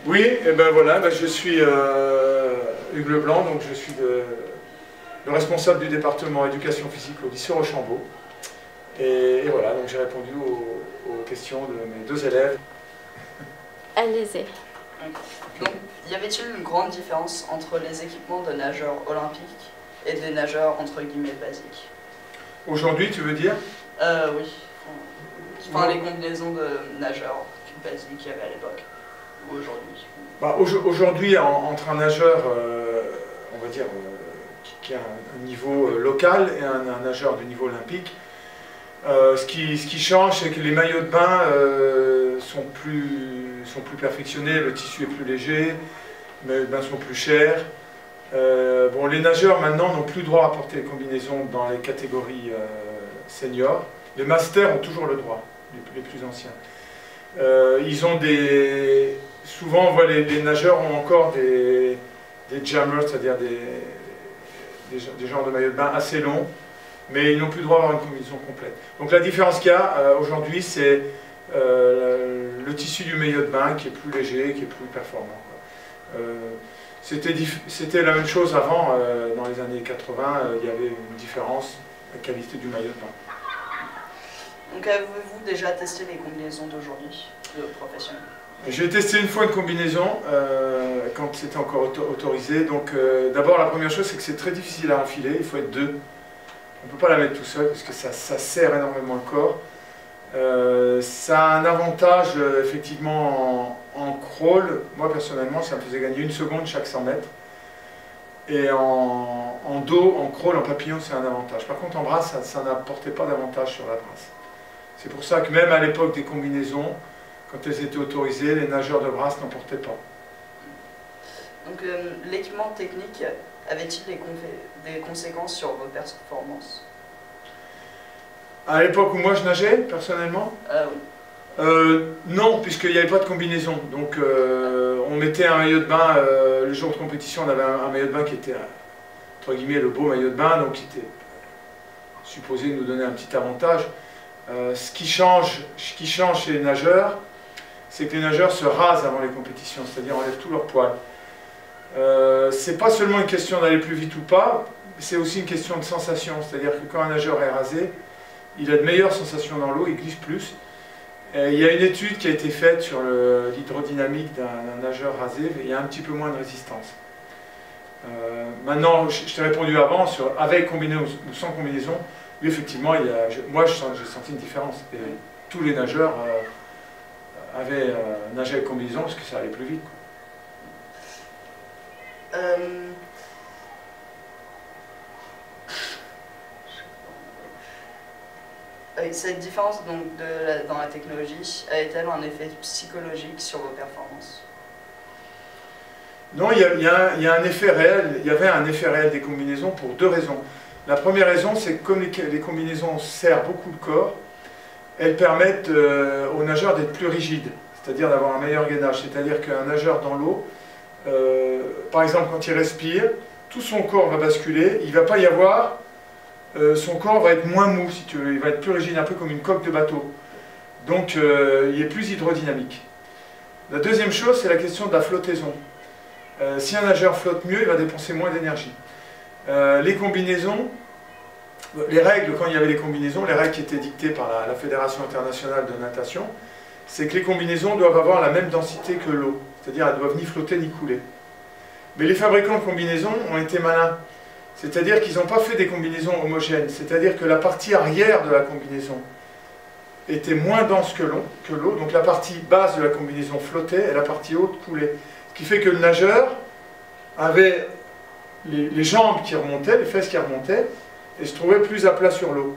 Oui, et ben voilà, ben je suis Hugues Leblanc, donc je suis le responsable du département éducation physique au lycée Rochambeau. Et voilà, donc j'ai répondu aux questions de mes deux élèves. Allez-y. Donc, y avait-il une grande différence entre les équipements de nageurs olympiques et des nageurs entre guillemets basiques? Aujourd'hui, tu veux dire? Oui. Enfin, les combinaisons de nageurs basiques qu'il y avait à l'époque, ou aujourd'hui. Bah, aujourd'hui, entre un nageur, on va dire, qui a un niveau local et un nageur de niveau olympique, ce qui change, c'est que les maillots de bain sont plus perfectionnés, le tissu est plus léger, les maillots de bain sont plus chers. Bon, les nageurs maintenant n'ont plus droit à porter les combinaisons dans les catégories seniors. Les masters ont toujours le droit, les plus anciens. Ils ont des... Souvent, on voit les nageurs ont encore des jammers, c'est-à-dire des genres de maillots de bain assez longs, mais ils n'ont plus le droit à avoir une combinaison complète. Donc la différence qu'il y a aujourd'hui, c'est le tissu du maillot de bain qui est plus léger, qui est plus performant. C'était la même chose avant, dans les années 80, il y avait une différence de la qualité du maillot de bain. Donc avez-vous déjà testé les combinaisons d'aujourd'hui, de professionnels? J'ai testé une fois une combinaison, quand c'était encore autorisé. Donc d'abord la première chose, c'est que c'est très difficile à enfiler, il faut être deux. On ne peut pas la mettre tout seul parce que ça serre énormément le corps. Ça a un avantage effectivement en crawl. Moi personnellement, ça me faisait gagner 1 seconde chaque 100 mètres. Et en dos, en crawl, en papillon, c'est un avantage. Par contre en brasse, ça n'apportait pas d'avantage sur la brasse. C'est pour ça que même à l'époque des combinaisons, quand elles étaient autorisées, les nageurs de brasse n'en portaient pas. Donc l'équipement technique avait-il des conséquences sur vos performances? À l'époque où moi je nageais, personnellement, Oui. non, puisqu'il n'y avait pas de combinaison. Donc on mettait un maillot de bain, le jour de compétition, on avait un maillot de bain qui était, entre guillemets, le beau maillot de bain, donc qui était supposé nous donner un petit avantage. Ce qui change chez les nageurs, c'est que les nageurs se rasent avant les compétitions, c'est-à-dire enlèvent tous leurs poils. C'est pas seulement une question d'aller plus vite ou pas, c'est aussi une question de sensation, c'est-à-dire que quand un nageur est rasé, il a de meilleures sensations dans l'eau, il glisse plus. Et il y a une étude qui a été faite sur l'hydrodynamique d'un nageur rasé, et il y a un petit peu moins de résistance. Maintenant, je t'ai répondu avant, avec combinaison ou sans combinaison, oui, effectivement, moi j'ai senti une différence. Et tous les nageurs avaient nagé avec combinaison parce que ça allait plus vite. Cette différence donc, dans la technologie a-t-elle un effet psychologique sur vos performances? Non, il y a un effet réel. Il y avait un effet réel des combinaisons pour deux raisons. La première raison, c'est que comme les combinaisons serrent beaucoup le corps, elles permettent aux nageurs d'être plus rigides, c'est-à-dire d'avoir un meilleur gainage. C'est-à-dire qu'un nageur dans l'eau, par exemple quand il respire, tout son corps va basculer, il ne va pas y avoir... son corps va être moins mou, si tu veux, il va être plus rigide, un peu comme une coque de bateau. Donc il est plus hydrodynamique. La deuxième chose, c'est la question de la flottaison. Si un nageur flotte mieux, il va dépenser moins d'énergie. Les combinaisons, les règles, quand il y avait les combinaisons, les règles qui étaient dictées par la Fédération internationale de natation, c'est que les combinaisons doivent avoir la même densité que l'eau, c'est-à-dire elles doivent ni flotter ni couler. Mais les fabricants de combinaisons ont été malins. C'est-à-dire qu'ils n'ont pas fait des combinaisons homogènes, c'est-à-dire que la partie arrière de la combinaison était moins dense que l'eau, donc la partie basse de la combinaison flottait et la partie haute coulait. Ce qui fait que le nageur avait les jambes qui remontaient, les fesses qui remontaient, et se trouvait plus à plat sur l'eau.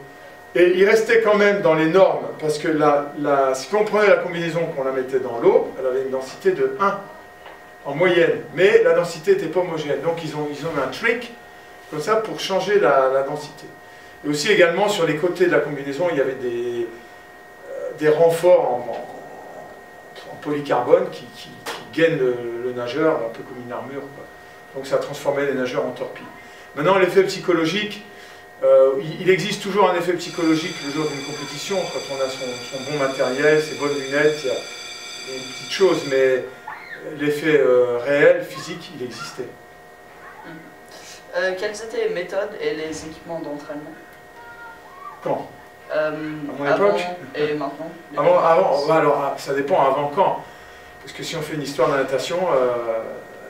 Et il restait quand même dans les normes, parce que si on prenait la combinaison qu'on la mettait dans l'eau, elle avait une densité de 1 en moyenne, mais la densité n'était pas homogène. Donc ils ont eu un trick, comme ça, pour changer la densité. Et aussi également sur les côtés de la combinaison, il y avait des renforts en polycarbone qui gainent le nageur, un peu comme une armure, quoi. Donc ça transformait les nageurs en torpilles. Maintenant, l'effet psychologique, il existe toujours un effet psychologique le jour d'une compétition, quand on a son bon matériel, ses bonnes lunettes, il y a une petite chose, mais l'effet réel, physique, il existait. Quelles étaient les méthodes et les équipements d'entraînement? Quand? À mon avant époque et maintenant? Alors, ça dépend avant quand. Parce que si on fait une histoire de la natation,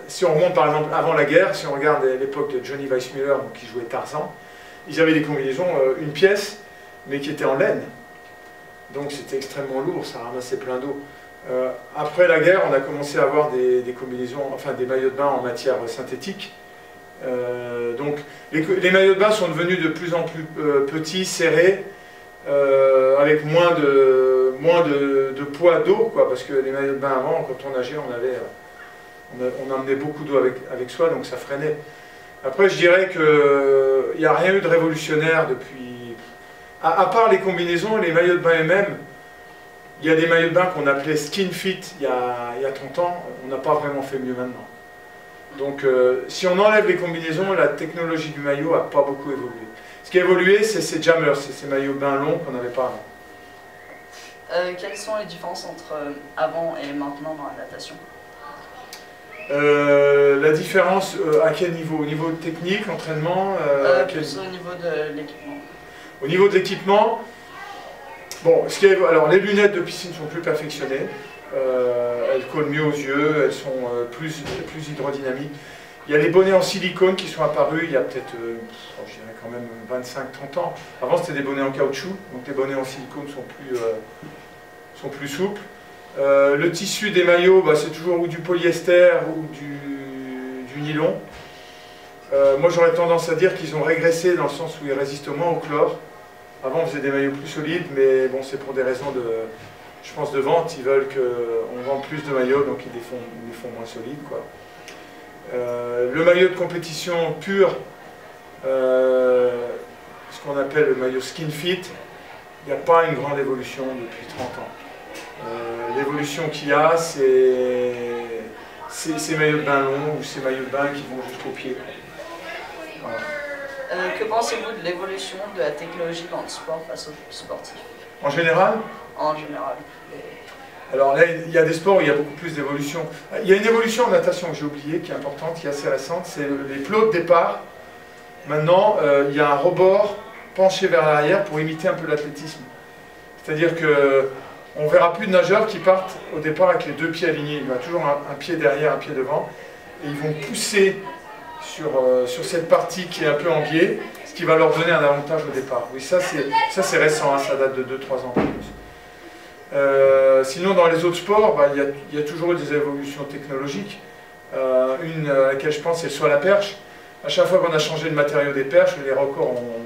si on remonte par exemple avant la guerre, si on regarde l'époque de Johnny Weissmuller, donc, qui jouait Tarzan, ils avaient des combinaisons, une pièce, mais qui était en laine. Donc c'était extrêmement lourd, ça ramassait plein d'eau. Après la guerre, on a commencé à avoir des combinaisons, enfin des maillots de bain en matière synthétique. Donc les maillots de bain sont devenus de plus en plus petits, serrés, avec moins de poids d'eau, parce que les maillots de bain avant, quand on nageait, on emmenait beaucoup d'eau avec soi, donc ça freinait. Après, je dirais qu'il n'y a rien eu de révolutionnaire depuis... À part les combinaisons, les maillots de bain eux-mêmes, il y a des maillots de bain qu'on appelait skin fit il y a 30 ans, on n'a pas vraiment fait mieux maintenant. Donc si on enlève les combinaisons, la technologie du maillot n'a pas beaucoup évolué. Ce qui a évolué, c'est ces jammers, c'est ces maillots de bain longs qu'on n'avait pas avant. Quelles sont les différences entre avant et maintenant dans la natation? La différence, à quel niveau? Au niveau technique, entraînement Plus au niveau de l'équipement. Au niveau de l'équipement, bon, alors les lunettes de piscine sont plus perfectionnées, elles collent mieux aux yeux, elles sont plus hydrodynamiques. Il y a les bonnets en silicone qui sont apparus il y a peut-être, je dirais quand même 25-30 ans. Avant c'était des bonnets en caoutchouc, donc les bonnets en silicone sont plus souples. Le tissu des maillots, c'est toujours ou du polyester ou du nylon. Moi j'aurais tendance à dire qu'ils ont régressé dans le sens où ils résistent moins au chlore. Avant on faisait des maillots plus solides, mais bon, c'est pour des raisons je pense de vente. Ils veulent qu'on vende plus de maillots, donc ils les font moins solides, quoi. Le maillot de compétition pur, ce qu'on appelle le maillot skin fit, il n'y a pas une grande évolution depuis 30 ans. L'évolution qu'il y a, c'est ces maillots de bain longs ou ces maillots de bain qui vont jusqu'au pied. Voilà. Que pensez-vous de l'évolution de la technologie dans le sport face aux sportifs? En général? En général. Alors là, il y a des sports où il y a beaucoup plus d'évolution. Il y a une évolution en natation que j'ai oubliée, qui est importante, qui est assez récente, c'est les plots de départ. Maintenant, il y a un rebord penché vers l'arrière pour imiter un peu l'athlétisme. C'est-à-dire que on ne verra plus de nageurs qui partent au départ avec les deux pieds alignés. Il y a toujours un pied derrière, un pied devant. Et ils vont pousser sur cette partie qui est un peu en biais, ce qui va leur donner un avantage au départ. Oui, ça c'est récent, hein, ça date de 2-3 ans plus. Sinon, dans les autres sports, il y a toujours eu des évolutions technologiques. Une à laquelle je pense, c'est soit la perche. À chaque fois qu'on a changé le matériau des perches, les records ont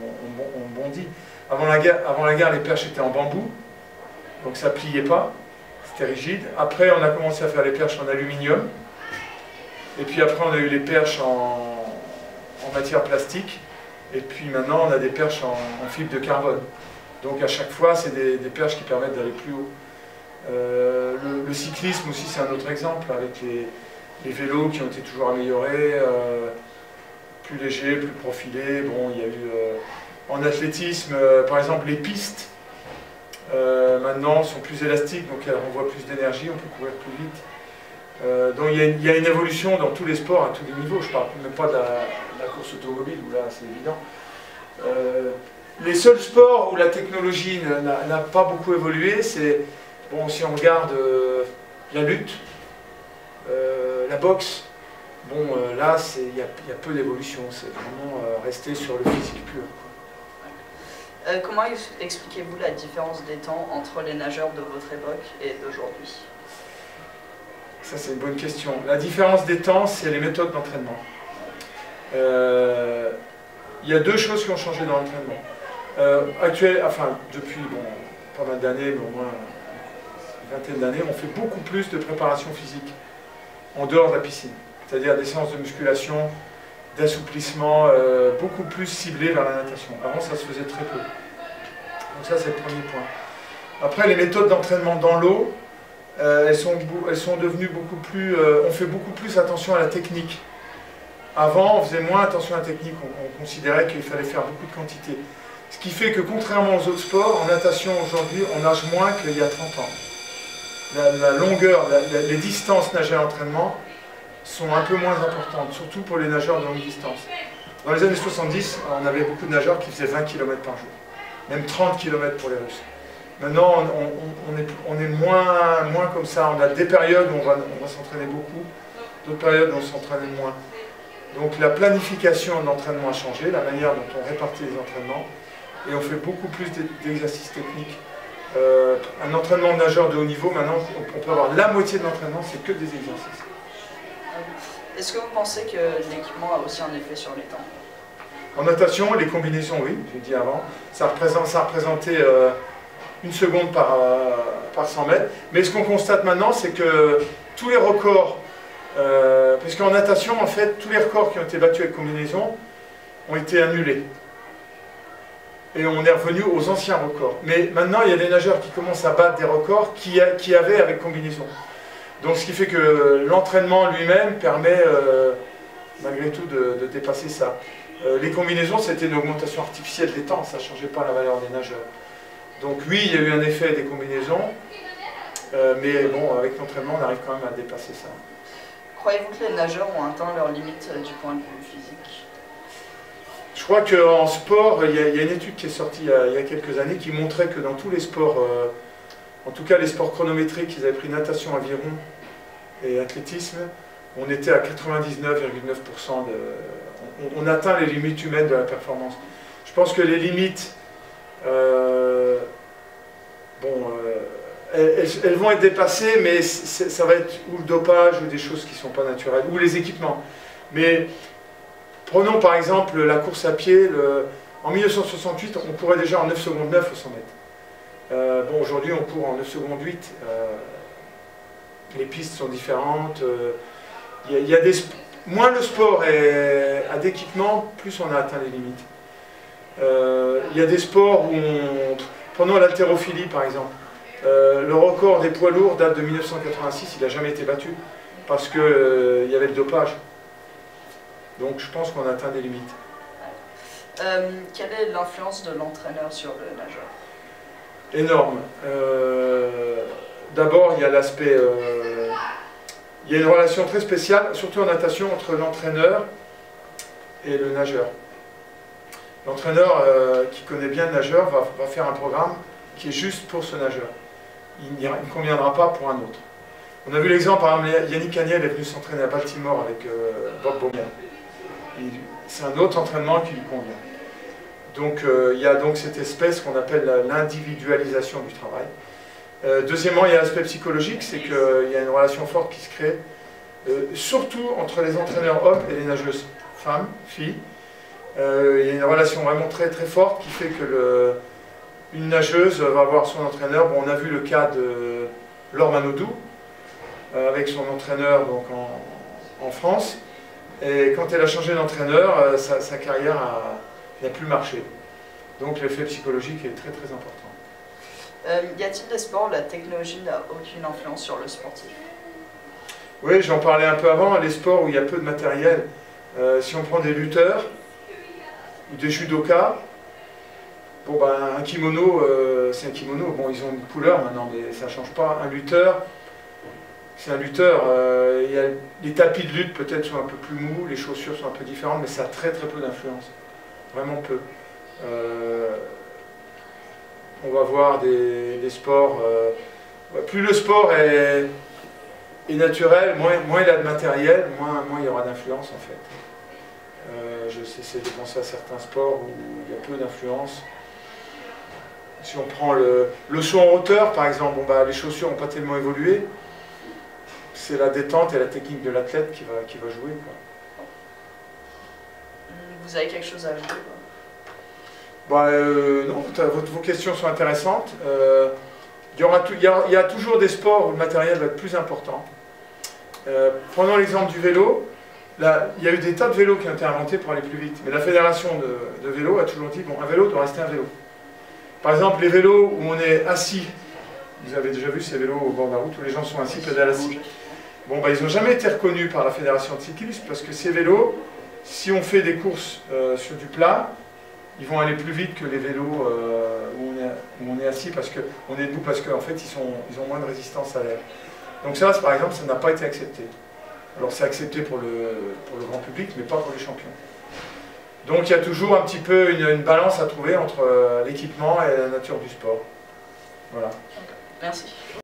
bondi. Avant la guerre, les perches étaient en bambou. Donc ça ne pliait pas, c'était rigide. Après, on a commencé à faire les perches en aluminium. Et puis après, on a eu les perches en matière plastique. Et puis maintenant, on a des perches en fibre de carbone. Donc à chaque fois, c'est des perches qui permettent d'aller plus haut. Le cyclisme aussi, c'est un autre exemple, avec les vélos qui ont été toujours améliorés, plus légers, plus profilés. Bon, il y a eu en athlétisme, par exemple, les pistes. Maintenant sont plus élastiques, donc elles renvoient plus d'énergie, on peut courir plus vite. Donc il y a une évolution dans tous les sports, à tous les niveaux. Je ne parle même pas de la course automobile, où là c'est évident. Les seuls sports où la technologie n'a pas beaucoup évolué, c'est, bon, si on regarde la lutte, la boxe, bon, là il y a peu d'évolution, c'est vraiment rester sur le physique pur. Comment expliquez-vous la différence des temps entre les nageurs de votre époque et d'aujourd'hui? Ça, c'est une bonne question. La différence des temps, c'est les méthodes d'entraînement. Il y a deux choses qui ont changé dans l'entraînement. Depuis pas mal d'années, mais au moins une vingtaine d'années, on fait beaucoup plus de préparation physique en dehors de la piscine. C'est-à-dire des séances de musculation, d'assouplissement beaucoup plus ciblé vers la natation. Avant, ça se faisait très peu. Donc ça, c'est le premier point. Après, les méthodes d'entraînement dans l'eau, elles sont devenues beaucoup plus... on fait beaucoup plus attention à la technique. Avant, on faisait moins attention à la technique. On considérait qu'il fallait faire beaucoup de quantité. Ce qui fait que, contrairement aux autres sports, en natation aujourd'hui, on nage moins qu'il y a 30 ans. la longueur, les distances nagées à l'entraînement sont un peu moins importantes, surtout pour les nageurs de longue distance. Dans les années 70, on avait beaucoup de nageurs qui faisaient 20 km par jour, même 30 km pour les Russes. Maintenant, on est moins comme ça. On a des périodes où on va s'entraîner beaucoup, d'autres périodes où on s'entraîne moins. Donc la planification de l'entraînement a changé, la manière dont on répartit les entraînements, et on fait beaucoup plus d'exercices techniques. Un entraînement de nageur de haut niveau, maintenant, on peut avoir la moitié de l'entraînement, c'est que des exercices. Est-ce que vous pensez que l'équipement a aussi un effet sur les temps? En natation, les combinaisons, oui, j'ai dit avant, ça représentait 1 seconde par 100 mètres. Mais ce qu'on constate maintenant, c'est que tous les records, parce qu'en natation, en fait, tous les records qui ont été battus avec combinaison ont été annulés. Et on est revenu aux anciens records. Mais maintenant, il y a des nageurs qui commencent à battre des records qu'il y avait avec combinaison. Donc ce qui fait que l'entraînement lui-même permet, malgré tout, de dépasser ça. Les combinaisons, c'était une augmentation artificielle des temps, ça ne changeait pas la valeur des nageurs. Donc oui, il y a eu un effet des combinaisons, mais bon, avec l'entraînement, on arrive quand même à dépasser ça. Croyez-vous que les nageurs ont atteint leurs limites du point de vue physique? Je crois qu'en sport, il y a une étude qui est sortie il y a quelques années qui montrait que dans tous les sports, en tout cas les sports chronométriques, ils avaient pris natation, aviron et athlétisme, on était à 99,9%. On atteint les limites humaines de la performance. Je pense que les limites, elles vont être dépassées, mais ça va être ou le dopage ou des choses qui ne sont pas naturelles, ou les équipements. Mais prenons par exemple la course à pied. En 1968, on courait déjà en 9 secondes 9 au 100 mètres. Bon, aujourd'hui, on court en 9 secondes 8. Les pistes sont différentes. Moins le sport a d'équipement, plus on a atteint les limites. Il y a des sports où prenons l'haltérophilie par exemple. Le record des poids lourds date de 1986, il n'a jamais été battu parce qu'il y avait le dopage. Donc je pense qu'on a atteint des limites. Quelle est l'influence de l'entraîneur sur le nageur? Énorme. D'abord, il y a l'aspect... il y a une relation très spéciale, surtout en natation, entre l'entraîneur et le nageur. L'entraîneur qui connaît bien le nageur va faire un programme qui est juste pour ce nageur. Il ne conviendra pas pour un autre. On a vu l'exemple, par exemple, Yannick Agnel est venu s'entraîner à Baltimore avec Bob Bowman. C'est un autre entraînement qui lui convient. Donc il y a donc cette espèce qu'on appelle l'individualisation du travail. Deuxièmement, il y a l'aspect psychologique, c'est qu'il y a une relation forte qui se crée, surtout entre les entraîneurs hommes et les nageuses femmes, filles. Il y a une relation vraiment très très forte qui fait que une nageuse va voir son entraîneur. Bon, on a vu le cas de Laure Manodou, avec son entraîneur donc, en France. Et quand elle a changé d'entraîneur, sa carrière n'a plus marché. Donc l'effet psychologique est très très important. Y a-t-il des sports où la technologie n'a aucune influence sur le sportif? Oui, j'en parlais un peu avant, les sports où il y a peu de matériel. Si on prend des lutteurs ou des judokas, bon, ben, un kimono, c'est un kimono. Bon, ils ont une couleur maintenant, mais ça ne change pas. Un lutteur, c'est un lutteur. Les tapis de lutte peut-être sont un peu plus mous, les chaussures sont un peu différentes, mais ça a très très peu d'influence. Vraiment peu. On va voir des sports... plus le sport est naturel, moins il a de matériel, moins il y aura d'influence en fait. J'essaie de penser à certains sports où il y a peu d'influence. Si on prend le saut en hauteur par exemple, bon, bah, les chaussures n'ont pas tellement évolué. C'est la détente et la technique de l'athlète qui va jouer, quoi. Vous avez quelque chose à ajouter? Bah, non, vos questions sont intéressantes. Il y a toujours des sports où le matériel va être plus important. Prenons l'exemple du vélo. Là, il y a eu des tas de vélos qui ont été inventés pour aller plus vite. Mais la fédération de vélo a toujours dit, bon, un vélo doit rester un vélo. Par exemple, les vélos où on est assis, vous avez déjà vu ces vélos au bord de la route où les gens sont assis, pédalent assis. Bon, bah, ils n'ont jamais été reconnus par la fédération de cyclisme parce que ces vélos, si on fait des courses sur du plat, ils vont aller plus vite que les vélos où on est où on est assis parce qu'on est debout parce qu'en fait ils ont moins de résistance à l'air. Donc ça, par exemple, ça n'a pas été accepté. Alors c'est accepté pour le grand public, mais pas pour les champions. Donc il y a toujours un petit peu une balance à trouver entre l'équipement et la nature du sport. Voilà. Merci.